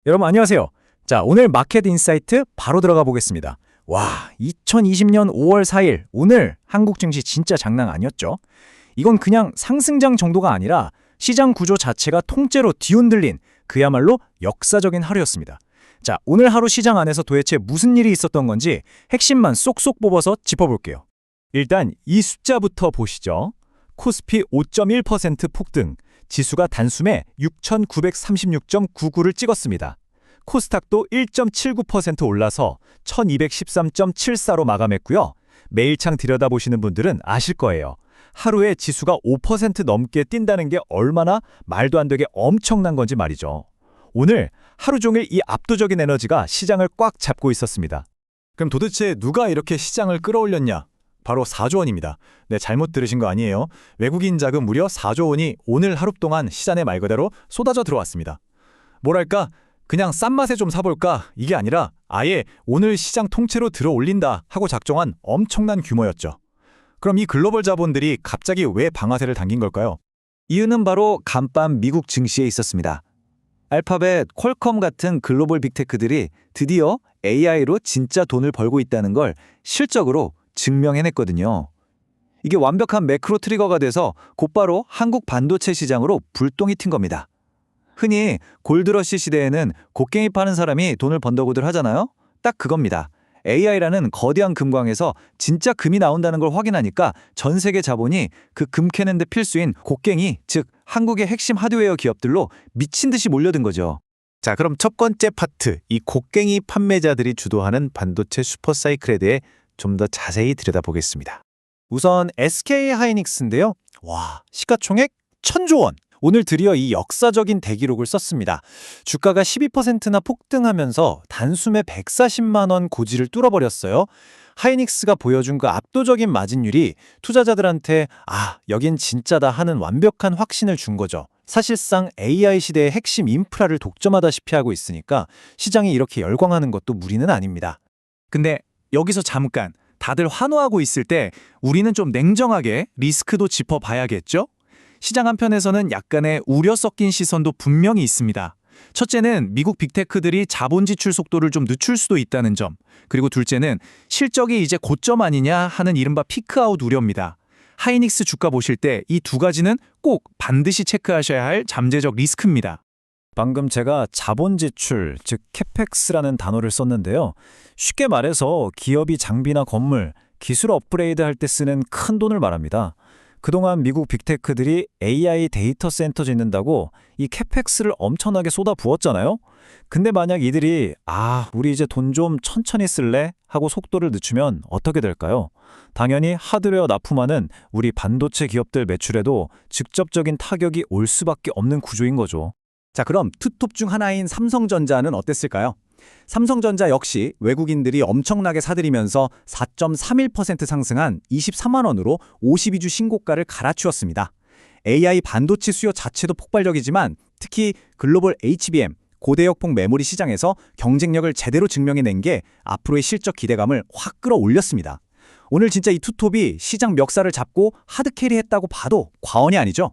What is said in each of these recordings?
여러분 안녕하세요. 자, 오늘 마켓 인사이트 바로 들어가 보겠습니다. 와, 2020년 5월 4일 오늘 한국 증시 진짜 장난 아니었죠? 이건 그냥 상승장 정도가 아니라 시장 구조 자체가 통째로 뒤흔들린 그야말로 역사적인 하루였습니다. 자, 오늘 하루 시장 안에서 도대체 무슨 일이 있었던 건지 핵심만 쏙쏙 뽑아서 짚어볼게요. 일단 이 숫자부터 보시죠. 코스피 5.1% 폭등, 지수가 단숨에 6,936.99를 찍었습니다. 코스닥도 1.79% 올라서 1,213.74로 마감했고요. 매일창 들여다보시는 분들은 아실 거예요. 하루에 지수가 5% 넘게 뛴다는 게 얼마나 말도 안 되게 엄청난 건지 말이죠. 오늘 하루 종일 이 압도적인 에너지가 시장을 꽉 잡고 있었습니다. 그럼 도대체 누가 이렇게 시장을 끌어올렸냐? 바로 4조 원입니다. 네, 잘못 들으신 거 아니에요. 외국인 자금 무려 4조 원이 오늘 하루 동안 시장에 말 그대로 쏟아져 들어왔습니다. 뭐랄까, 그냥 싼 맛에 좀 사볼까? 이게 아니라 아예 오늘 시장 통째로 들어올린다 하고 작정한 엄청난 규모였죠. 그럼 이 글로벌 자본들이 갑자기 왜 방아쇠를 당긴 걸까요? 이유는 바로 간밤 미국 증시에 있었습니다. 알파벳, 퀄컴 같은 글로벌 빅테크들이 드디어 AI로 진짜 돈을 벌고 있다는 걸 실적으로 증명해냈거든요. 이게 완벽한 매크로 트리거가 돼서 곧바로 한국 반도체 시장으로 불똥이 튄 겁니다. 흔히 골드러시 시대에는 곡괭이 파는 사람이 돈을 번다고들 하잖아요. 딱 그겁니다. AI라는 거대한 금광에서 진짜 금이 나온다는 걸 확인하니까 전 세계 자본이 그 금 캐는 데 필수인 곡괭이, 즉 한국의 핵심 하드웨어 기업들로 미친 듯이 몰려든 거죠. 자, 그럼 첫 번째 파트, 이 곡괭이 판매자들이 주도하는 반도체 슈퍼사이클에 대해 좀 더 자세히 들여다보겠습니다. 우선 SK 하이닉스인데요. 와, 시가총액 1,000조 원. 오늘 드디어 이 역사적인 대기록을 썼습니다. 주가가 12%나 폭등하면서 단숨에 140만 원 고지를 뚫어버렸어요. 하이닉스가 보여준 그 압도적인 마진율이 투자자들한테 여긴 진짜다 하는 완벽한 확신을 준 거죠. 사실상 AI 시대의 핵심 인프라를 독점하다시피 하고 있으니까 시장이 이렇게 열광하는 것도 무리는 아닙니다. 근데 여기서 잠깐, 다들 환호하고 있을 때 우리는 좀 냉정하게 리스크도 짚어봐야겠죠? 시장 한편에서는 약간의 우려 섞인 시선도 분명히 있습니다. 첫째는 미국 빅테크들이 자본 지출 속도를 좀 늦출 수도 있다는 점, 그리고 둘째는 실적이 이제 고점 아니냐 하는 이른바 피크아웃 우려입니다. 하이닉스 주가 보실 때 이 두 가지는 꼭 반드시 체크하셔야 할 잠재적 리스크입니다. 방금 제가 자본 지출, 즉 캐펙스라는 단어를 썼는데요. 쉽게 말해서 기업이 장비나 건물, 기술 업그레이드 할 때 쓰는 큰 돈을 말합니다. 그동안 미국 빅테크들이 AI 데이터 센터 짓는다고 이 캐펙스를 엄청나게 쏟아 부었잖아요. 근데 만약 이들이 우리 이제 돈 좀 천천히 쓸래? 하고 속도를 늦추면 어떻게 될까요? 당연히 하드웨어 납품하는 우리 반도체 기업들 매출에도 직접적인 타격이 올 수밖에 없는 구조인 거죠. 자, 그럼 투톱 중 하나인 삼성전자는 어땠을까요? 삼성전자 역시 외국인들이 엄청나게 사들이면서 4.31% 상승한 23만 원으로 52주 신고가를 갈아치웠습니다. AI 반도체 수요 자체도 폭발적이지만 특히 글로벌 HBM, 고대역폭 메모리 시장에서 경쟁력을 제대로 증명해낸 게 앞으로의 실적 기대감을 확 끌어올렸습니다. 오늘 진짜 이 투톱이 시장 멱살을 잡고 하드캐리했다고 봐도 과언이 아니죠.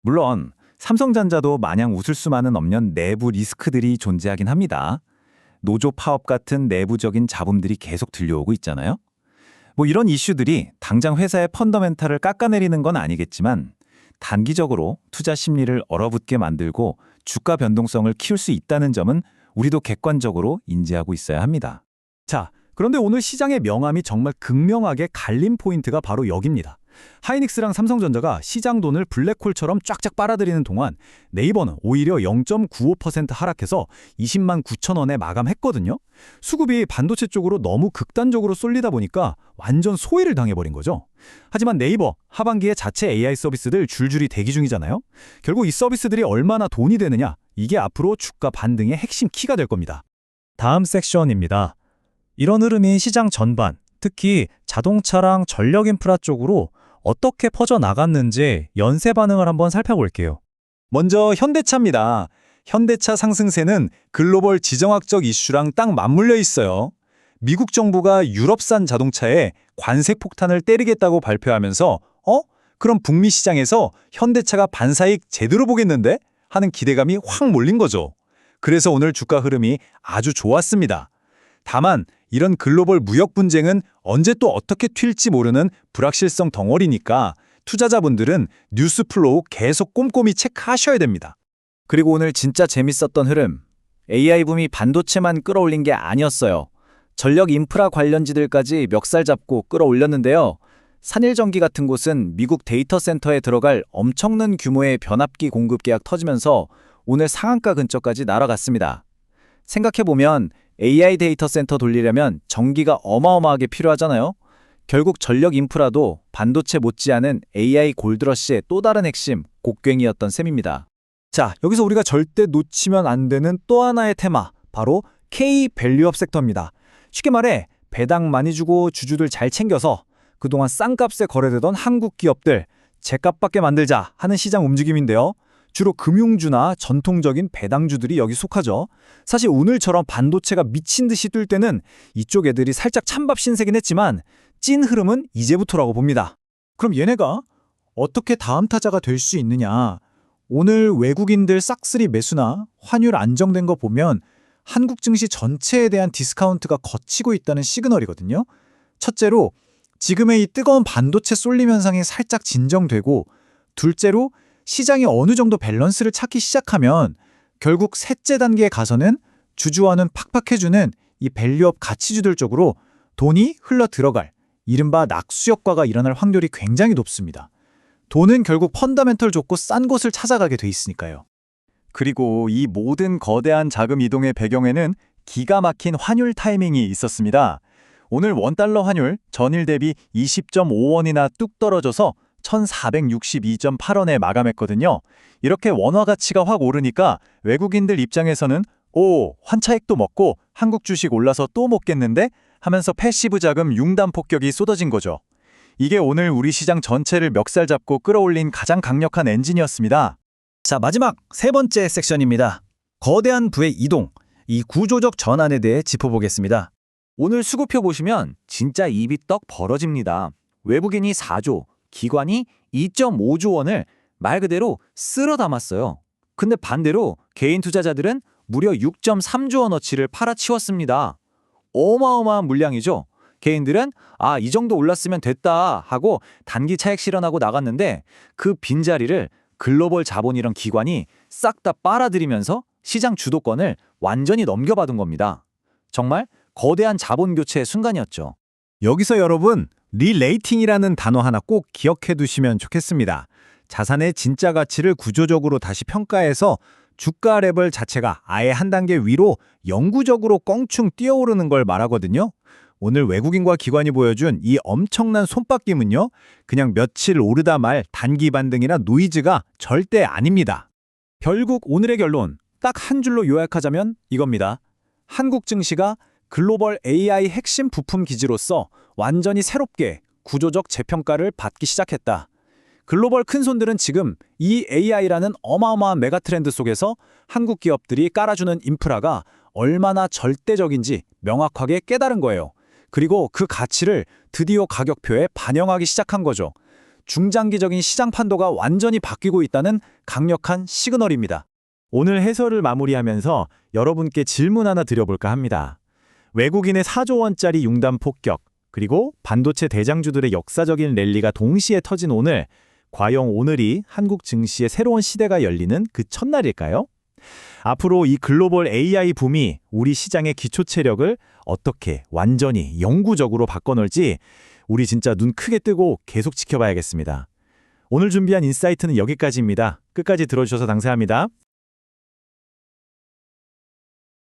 물론 삼성전자도 마냥 웃을 수만은 없는 내부 리스크들이 존재하긴 합니다. 노조 파업 같은 내부적인 잡음들이 계속 들려오고 있잖아요. 이런 이슈들이 당장 회사의 펀더멘탈을 깎아내리는 건 아니겠지만 단기적으로 투자 심리를 얼어붙게 만들고 주가 변동성을 키울 수 있다는 점은 우리도 객관적으로 인지하고 있어야 합니다. 자, 그런데 오늘 시장의 명암이 정말 극명하게 갈린 포인트가 바로 여기입니다. 하이닉스랑 삼성전자가 시장 돈을 블랙홀처럼 쫙쫙 빨아들이는 동안 네이버는 오히려 0.95% 하락해서 20만 9천 원에 마감했거든요. 수급이 반도체 쪽으로 너무 극단적으로 쏠리다 보니까 완전 소외를 당해버린 거죠. 하지만 네이버 하반기에 자체 AI 서비스들 줄줄이 대기 중이잖아요. 결국 이 서비스들이 얼마나 돈이 되느냐, 이게 앞으로 주가 반등의 핵심 키가 될 겁니다. 다음 섹션입니다. 이런 흐름이 시장 전반, 특히 자동차랑 전력 인프라 쪽으로 어떻게 퍼져나갔는지 연쇄 반응을 한번 살펴볼게요. 먼저 현대차입니다. 현대차 상승세는 글로벌 지정학적 이슈랑 딱 맞물려 있어요. 미국 정부가 유럽산 자동차에 관세 폭탄을 때리겠다고 발표하면서 그럼 북미 시장에서 현대차가 반사익 제대로 보겠는데? 하는 기대감이 확 몰린 거죠. 그래서 오늘 주가 흐름이 아주 좋았습니다. 다만 이런 글로벌 무역 분쟁은 언제 또 어떻게 튈지 모르는 불확실성 덩어리니까 투자자분들은 뉴스 플로우 계속 꼼꼼히 체크하셔야 됩니다. 그리고 오늘 진짜 재밌었던 흐름. AI 붐이 반도체만 끌어올린 게 아니었어요. 전력 인프라 관련지들까지 멱살 잡고 끌어올렸는데요. 산일전기 같은 곳은 미국 데이터 센터에 들어갈 엄청난 규모의 변압기 공급 계약 터지면서 오늘 상한가 근처까지 날아갔습니다. 생각해보면 AI 데이터 센터 돌리려면 전기가 어마어마하게 필요하잖아요. 결국 전력 인프라도 반도체 못지않은 AI 골드러시의 또 다른 핵심, 곡괭이였던 셈입니다. 자, 여기서 우리가 절대 놓치면 안 되는 또 하나의 테마, 바로 K 밸류업 섹터입니다. 쉽게 말해 배당 많이 주고 주주들 잘 챙겨서 그동안 싼 값에 거래되던 한국 기업들 제값밖에 만들자 하는 시장 움직임인데요. 주로 금융주나 전통적인 배당주들이 여기 속하죠. 사실 오늘처럼 반도체가 미친 듯이 뛸 때는 이쪽 애들이 살짝 찬밥 신세긴 했지만 찐 흐름은 이제부터라고 봅니다. 그럼 얘네가 어떻게 다음 타자가 될 수 있느냐? 오늘 외국인들 싹쓸이 매수나 환율 안정된 거 보면 한국 증시 전체에 대한 디스카운트가 걷히고 있다는 시그널이거든요. 첫째로 지금의 이 뜨거운 반도체 쏠림 현상이 살짝 진정되고, 둘째로 시장이 어느 정도 밸런스를 찾기 시작하면 결국 셋째 단계에 가서는 주주와는 팍팍해주는 이 밸류업 가치주들 쪽으로 돈이 흘러 들어갈 이른바 낙수 효과가 일어날 확률이 굉장히 높습니다. 돈은 결국 펀더멘털 좋고 싼 곳을 찾아가게 돼 있으니까요. 그리고 이 모든 거대한 자금 이동의 배경에는 기가 막힌 환율 타이밍이 있었습니다. 오늘 원달러 환율 전일 대비 20.5원이나 뚝 떨어져서 1462.8원에 마감했거든요. 이렇게 원화 가치가 확 오르니까 외국인들 입장에서는 환차익도 먹고 한국 주식 올라서 또 먹겠는데 하면서 패시브 자금 융단 폭격이 쏟아진 거죠. 이게 오늘 우리 시장 전체를 멱살 잡고 끌어올린 가장 강력한 엔진이었습니다. 자, 마지막 세 번째 섹션입니다. 거대한 부의 이동, 이 구조적 전환에 대해 짚어보겠습니다. 오늘 수급표 보시면 진짜 입이 떡 벌어집니다. 외국인이 4조, 기관이 2.5조 원을 말 그대로 쓸어 담았어요. 근데 반대로 개인 투자자들은 무려 6.3조 원어치를 팔아치웠습니다. 어마어마한 물량이죠. 개인들은 이 정도 올랐으면 됐다 하고 단기 차익 실현하고 나갔는데 그 빈자리를 글로벌 자본이랑 기관이 싹 다 빨아들이면서 시장 주도권을 완전히 넘겨받은 겁니다. 정말 거대한 자본 교체의 순간이었죠. 여기서 여러분, 리레이팅이라는 단어 하나 꼭 기억해 두시면 좋겠습니다. 자산의 진짜 가치를 구조적으로 다시 평가해서 주가 레벨 자체가 아예 한 단계 위로 영구적으로 껑충 뛰어오르는 걸 말하거든요. 오늘 외국인과 기관이 보여준 이 엄청난 손바뀜은요, 그냥 며칠 오르다 말 단기 반등이나 노이즈가 절대 아닙니다. 결국 오늘의 결론, 딱 한 줄로 요약하자면 이겁니다. 한국 증시가 글로벌 AI 핵심 부품 기지로서 완전히 새롭게 구조적 재평가를 받기 시작했다. 글로벌 큰손들은 지금 이 AI라는 어마어마한 메가 트렌드 속에서 한국 기업들이 깔아주는 인프라가 얼마나 절대적인지 명확하게 깨달은 거예요. 그리고 그 가치를 드디어 가격표에 반영하기 시작한 거죠. 중장기적인 시장 판도가 완전히 바뀌고 있다는 강력한 시그널입니다. 오늘 해설을 마무리하면서 여러분께 질문 하나 드려볼까 합니다. 외국인의 4조 원짜리 융단 폭격, 그리고 반도체 대장주들의 역사적인 랠리가 동시에 터진 오늘, 과연 오늘이 한국 증시의 새로운 시대가 열리는 그 첫날일까요? 앞으로 이 글로벌 AI 붐이 우리 시장의 기초 체력을 어떻게 완전히 영구적으로 바꿔놓을지 우리 진짜 눈 크게 뜨고 계속 지켜봐야겠습니다. 오늘 준비한 인사이트는 여기까지입니다. 끝까지 들어주셔서 감사합니다.